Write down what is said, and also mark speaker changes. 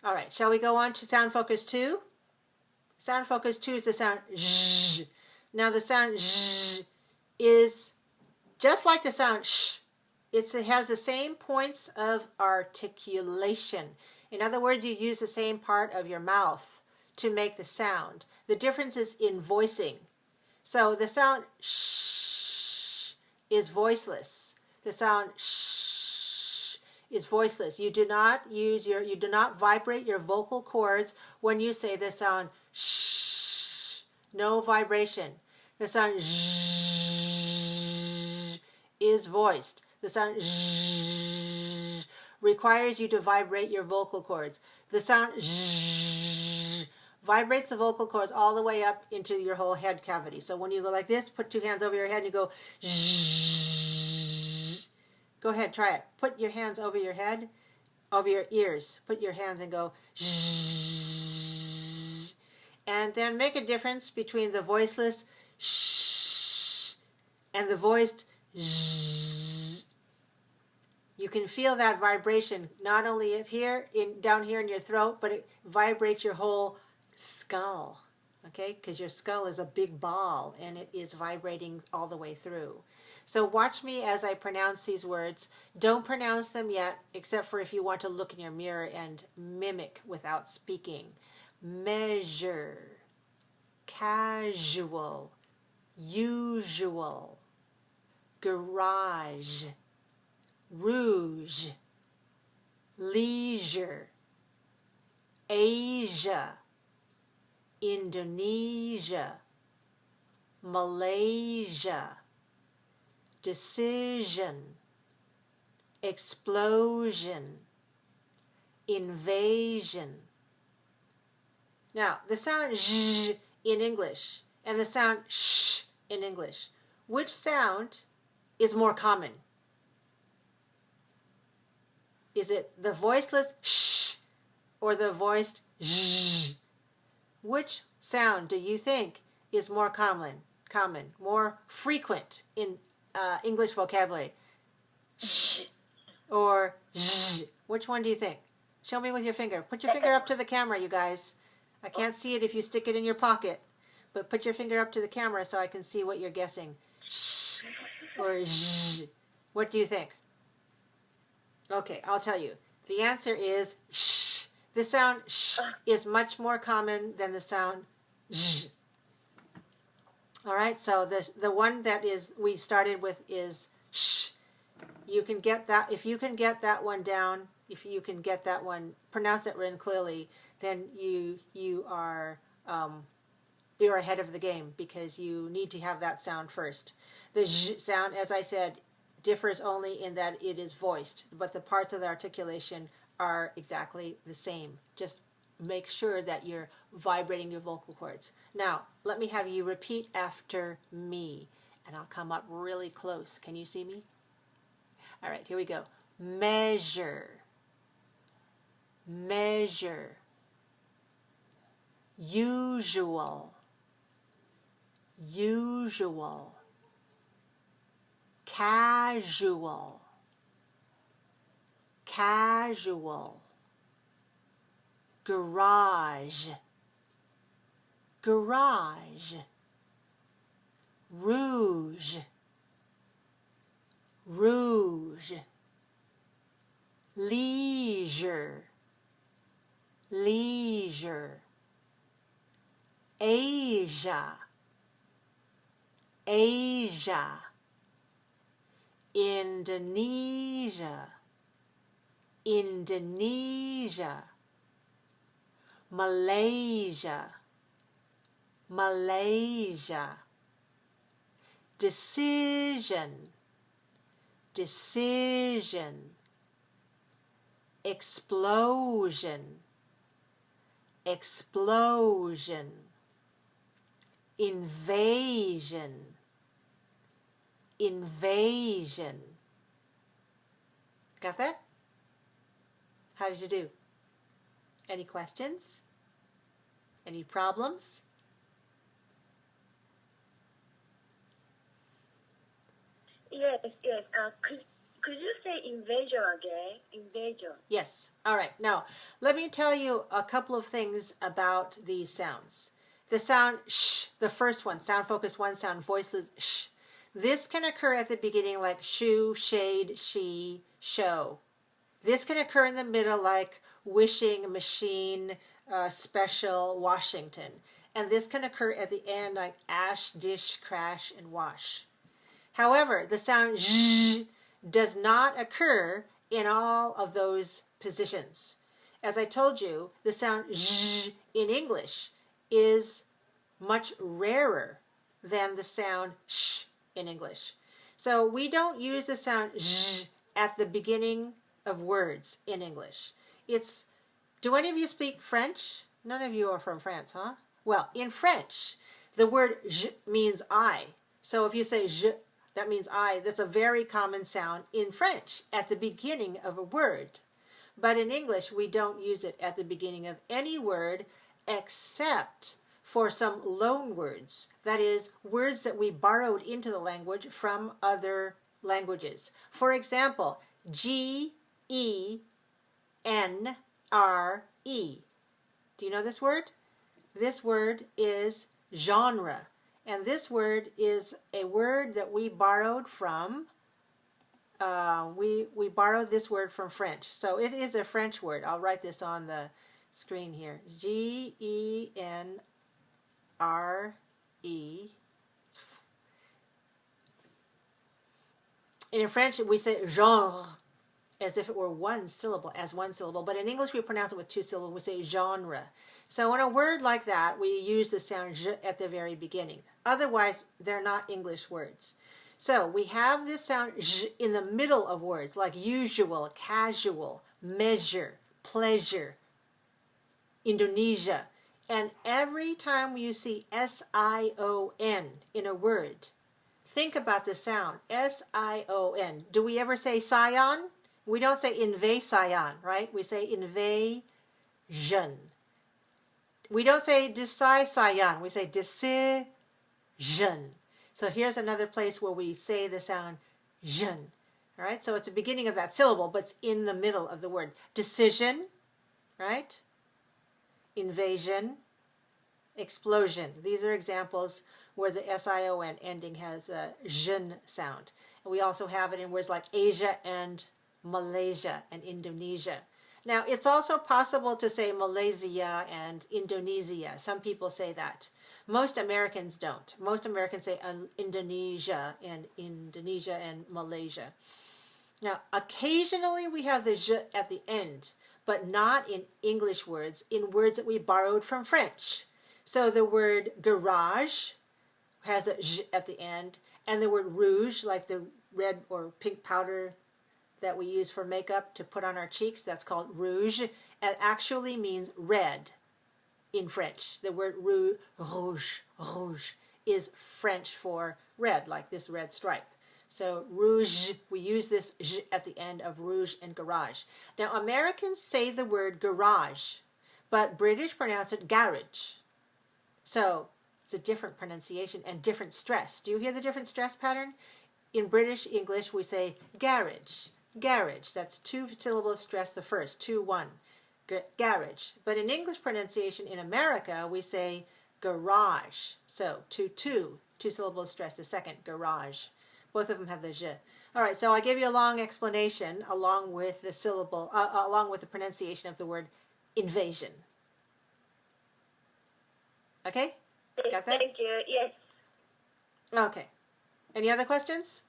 Speaker 1: All right, shall we go on to sound focus 2? Sound focus 2 is the sound zh. Now the sound zh is just like the sound sh. It has the same points of articulation. In other words, you use the same part of your mouth to make the sound. The difference is in voicing. So the sound sh is voiceless. The sound sh is voiceless. You do not vibrate your vocal cords when you say the sound sh. No vibration. The sound sh is voiced. The sound sh requires you to vibrate your vocal cords. The sound sh vibrates the vocal cords all the way up into your whole head cavity. So when you go like this, put 2 hands over your head and you go zzz. Go ahead, try it. Put your hands over your head, over your ears. Put your hands and go zzz. And then make a difference between the voiceless sh and the voiced zzz. You can feel that vibration not only up here, down here in your throat, but it vibrates your whole skull, okay? Because your skull is a big ball and it is vibrating all the way through. So watch me as I pronounce these words. Don't pronounce them yet, except for if you want to look in your mirror and mimic without speaking. Measure, casual, usual, garage, rouge, leisure, Asia, Indonesia, Malaysia, decision, explosion, invasion. Now, the sound zh in English and the sound sh in English, which sound is more common? Is it the voiceless sh or the voiced zh? Which sound do you think is more common, more frequent in English vocabulary? Sh or zh? Which one do you think? Show me with your finger. Put your finger up to the camera, you guys. I can't see it if you stick it in your pocket, but put your finger up to the camera so I can see what you're guessing. Sh or zh? What do you think? Okay, I'll tell you. The answer is sh. The sound sh is much more common than the sound zh. All right, so the one that we started with is sh. You can get that. If you can get that one down, if you can get that one, pronounce it really clearly, then you are you're ahead of the game because you need to have that sound first. The zh sound, as I said, differs only in that it is voiced, but the parts of the articulation are exactly the same. Just make sure that you're vibrating your vocal cords. Now, let me have you repeat after me, and I'll come up really close. Can you see me? All right, here we go. Measure, measure, usual, usual, casual, casual, garage, garage, rouge, rouge, leisure, leisure, Asia, Asia, Indonesia, Indonesia, Malaysia, Malaysia, decision, decision, explosion, explosion, invasion, invasion. Got that? How did you do? Any questions? Any problems?
Speaker 2: Yes, yes. Could you say invasion again? Invasion.
Speaker 1: Yes. All right. Now, let me tell you a couple of things about these sounds. The sound sh, the first one, sound focus one, sound voiceless sh. This can occur at the beginning like shoe, shade, she, show. This can occur in the middle like wishing, machine, special, Washington. And this can occur at the end like ash, dish, crash, and wash. However, the sound zh does not occur in all of those positions. As I told you, the sound zh in English is much rarer than the sound sh in English. So we don't use the sound zh at the beginning of words in English. Do any of you speak French? None of you are from France, huh? Well, in French, the word je means I. So if you say je, that means I. That's a very common sound in French at the beginning of a word. But in English, we don't use it at the beginning of any word except for some loan words. That is, words that we borrowed into the language from other languages. For example, G-E-N-R-E. Do you know this word? This word is genre. And this word is a word that we borrowed from, we borrowed this word from French. So it is a French word. I'll write this on the screen here. G-E-N-R-E. And in French, we say genre as if it were one syllable, but in English we pronounce it with two syllables. We say genre. So in a word like that, we use the sound j at the very beginning. Otherwise, they're not English words. So we have this sound j in the middle of words, like usual, casual, measure, pleasure, Indonesia. And every time you see S-I-O-N in a word, think about the sound, S-I-O-N. Do we ever say Sion? We don't say invasion, right? We say invasion. We don't say decision. We say decision. So here's another place where we say the sound jen. All right, so it's the beginning of that syllable, but it's in the middle of the word. Decision, right? Invasion, explosion. These are examples where the S-I-O-N ending has a jen sound. And we also have it in words like Asia and Malaysia and Indonesia. Now, it's also possible to say Malaysia and Indonesia. Some people say that. Most Americans don't. Most Americans say Indonesia and Malaysia. Now, occasionally we have the j at the end, but not in English words, in words that we borrowed from French. So the word garage has a j at the end, and the word rouge, like the red or pink powder that we use for makeup to put on our cheeks, that's called rouge. It actually means red in French. The word rouge is French for red, like this red stripe. So rouge, we use this j at the end of rouge and garage. Now Americans say the word garage, but British pronounce it garage. So it's a different pronunciation and different stress. Do you hear the different stress pattern? In British English, we say garage. Garage, that's two syllables stress the first, 2-1, garage. But in English pronunciation in America, we say garage. So 2-2, two syllables stress the second, garage. Both of them have the j. All right, so I gave you a long explanation along with the syllable, along with the pronunciation of the word invasion. Okay? Got that?
Speaker 2: Thank you. Yes.
Speaker 1: Okay. Any other questions?